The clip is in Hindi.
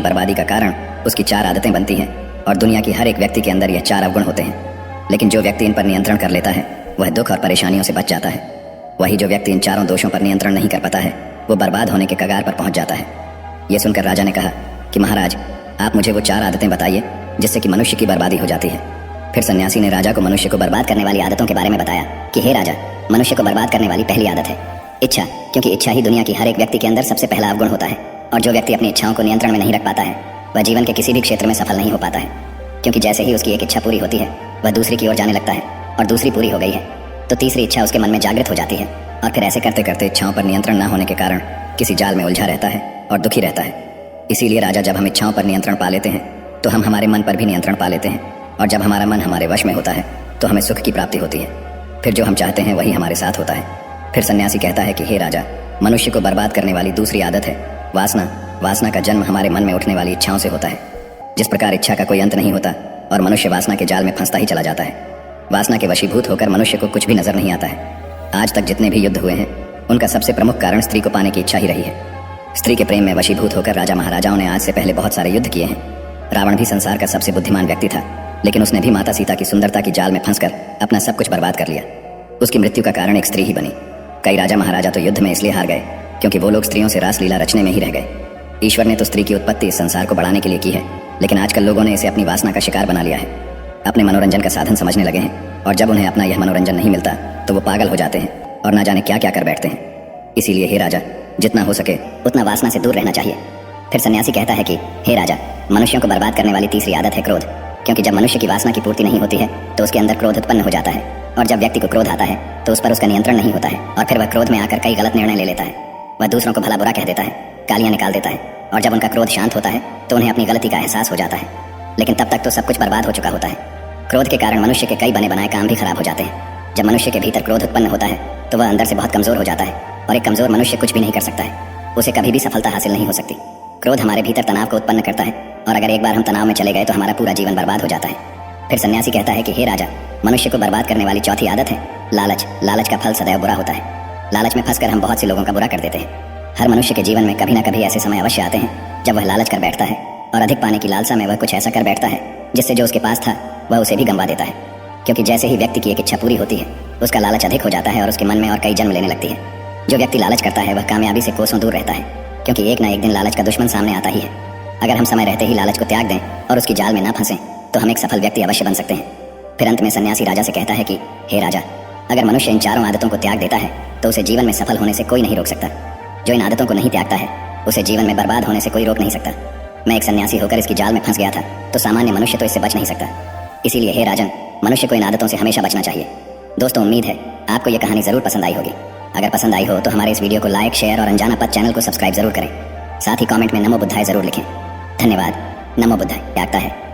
बर्बादी का कारण उसकी 4 आदतें बनती हैं और दुनिया की हर एक व्यक्ति के अंदर यह 4 अवगुण होते हैं। लेकिन जो व्यक्ति इन पर नियंत्रण कर लेता है वह दुख और परेशानियों से बच जाता है। वही जो व्यक्ति इन चारों दोषों पर नियंत्रण नहीं कर पाता है वो बर्बाद होने के कगार पर पहुंच जाता है। ये सुनकर राजा ने कहा कि महाराज, आप मुझे वो 4 आदतें बताइए जिससे कि मनुष्य की बर्बादी हो जाती है। फिर सन्यासी ने राजा को मनुष्य को बर्बाद करने वाली आदतों के बारे में बताया कि हे राजा, मनुष्य को बर्बाद करने वाली पहली आदत है इच्छा, क्योंकि इच्छा ही दुनिया की हर एक व्यक्ति के अंदर सबसे पहला अवगुण होता है। और जो व्यक्ति अपनी इच्छाओं को नियंत्रण में नहीं रख पाता है वह जीवन के किसी भी क्षेत्र में सफल नहीं हो पाता है, क्योंकि जैसे ही उसकी एक इच्छा पूरी होती है वह दूसरी की ओर जाने लगता है, और दूसरी पूरी हो गई है तो तीसरी इच्छा उसके मन में जागृत हो जाती है, और फिर ऐसे करते करते इच्छाओं पर नियंत्रण न होने के कारण किसी जाल में उलझा रहता है और दुखी रहता है। इसीलिए राजा, जब हम इच्छाओं पर नियंत्रण पा लेते हैं तो हम हमारे मन पर भी नियंत्रण पा लेते हैं, और जब हमारा मन हमारे वश में होता है तो हमें सुख की प्राप्ति होती है। फिर जो हम चाहते हैं वही हमारे साथ होता है। फिर सन्यासी कहता है कि हे राजा, मनुष्य को बर्बाद करने वाली दूसरी आदत है वासना। वासना का जन्म हमारे मन में उठने वाली इच्छाओं से होता है। जिस प्रकार इच्छा का कोई अंत नहीं होता और मनुष्य वासना के जाल में फंसता ही चला जाता है, वासना के वशीभूत होकर मनुष्य को कुछ भी नजर नहीं आता है। आज तक जितने भी युद्ध हुए हैं उनका सबसे प्रमुख कारण स्त्री को पाने की इच्छा ही रही है। स्त्री के प्रेम में वशीभूत होकर राजा महाराजाओं ने आज से पहले बहुत सारे युद्ध किए हैं। रावण भी संसार का सबसे बुद्धिमान व्यक्ति था, लेकिन उसने भी माता सीता की सुंदरता की जाल में फंसकर अपना सब कुछ बर्बाद कर लिया। उसकी मृत्यु का कारण एक स्त्री ही बनी। कई राजा महाराजा तो युद्ध में इसलिए हार गए क्योंकि वो लोग स्त्रियों से रासलीला रचने में ही रह गए। ईश्वर ने तो स्त्री की उत्पत्ति इस संसार को बढ़ाने के लिए की है, लेकिन आजकल लोगों ने इसे अपनी वासना का शिकार बना लिया है, अपने मनोरंजन का साधन समझने लगे हैं, और जब उन्हें अपना यह मनोरंजन नहीं मिलता तो वो पागल हो जाते हैं और ना जाने क्या क्या कर बैठते हैं। इसीलिए हे राजा, जितना हो सके उतना वासना से दूर रहना चाहिए। फिर सन्यासी कहता है कि हे राजा, मनुष्यों को बर्बाद करने वाली तीसरी आदत है क्रोध, क्योंकि जब मनुष्य की वासना की पूर्ति नहीं होती है तो उसके अंदर क्रोध उत्पन्न हो जाता है, और जब व्यक्ति को क्रोध आता है तो उस पर उसका नियंत्रण नहीं होता है, और फिर वह क्रोध में आकर कई गलत निर्णय ले लेता है। वह दूसरों को भला बुरा कह देता है, गालियां निकाल देता है, और जब उनका क्रोध शांत होता है तो उन्हें अपनी गलती का एहसास हो जाता है, लेकिन तब तक तो सब कुछ बर्बाद हो चुका होता है। क्रोध के कारण मनुष्य के कई बने बनाए काम भी खराब हो जाते हैं। जब मनुष्य के भीतर क्रोध उत्पन्न होता है तो वह अंदर से बहुत कमजोर हो जाता है, और एक कमजोर मनुष्य कुछ भी नहीं कर सकता है, उसे कभी भी सफलता हासिल नहीं हो सकती। क्रोध हमारे भीतर तनाव को उत्पन्न करता है, और अगर एक बार हम तनाव में चले गए तो हमारा पूरा जीवन बर्बाद हो जाता है। फिर सन्यासी कहता है कि हे राजा, मनुष्य को बर्बाद करने वाली चौथी आदत है लालच। लालच का फल सदैव बुरा होता है। लालच में फंसकर हम बहुत से लोगों का बुरा कर देते हैं। हर मनुष्य के जीवन में कभी ना कभी ऐसे समय अवश्य आते हैं जब वह लालच कर बैठता है, और अधिक पाने की लालसा में वह कुछ ऐसा कर बैठता है जिससे जो उसके पास था वह उसे भी गंवा देता है, क्योंकि जैसे ही व्यक्ति की एक इच्छा पूरी होती है उसका लालच अधिक हो जाता है और उसके मन में और कई जन्म लेने लगती है। जो व्यक्ति लालच करता है वह कामयाबी से कोसों दूर रहता है, क्योंकि एक ना एक दिन लालच का दुश्मन सामने आता ही है। अगर हम समय रहते ही लालच को त्याग दें और उसकी जाल में ना फंसें तो हम एक सफल व्यक्ति अवश्य बन सकते हैं। फिर अंत में सन्यासी राजा से कहता है कि हे राजा, अगर मनुष्य इन चारों आदतों को त्याग देता है तो उसे जीवन में सफल होने से कोई नहीं रोक सकता। जो इन आदतों को नहीं त्यागता है उसे जीवन में बर्बाद होने से कोई रोक नहीं सकता। मैं एक सन्यासी होकर इसकी जाल में फंस गया था तो सामान्य मनुष्य तो इससे बच नहीं सकता। इसीलिए हे राजन, मनुष्य को इन आदतों से हमेशा बचना चाहिए। दोस्तों, उम्मीद है आपको यह कहानी जरूर पसंद आई होगी। अगर पसंद आई हो तो हमारे इस वीडियो को लाइक, शेयर और अनजाना पद चैनल को सब्सक्राइब जरूर करें। साथ ही कमेंट में नमो बुद्धाय जरूर लिखें। धन्यवाद। नमो बुद्धाय। त्यागता है।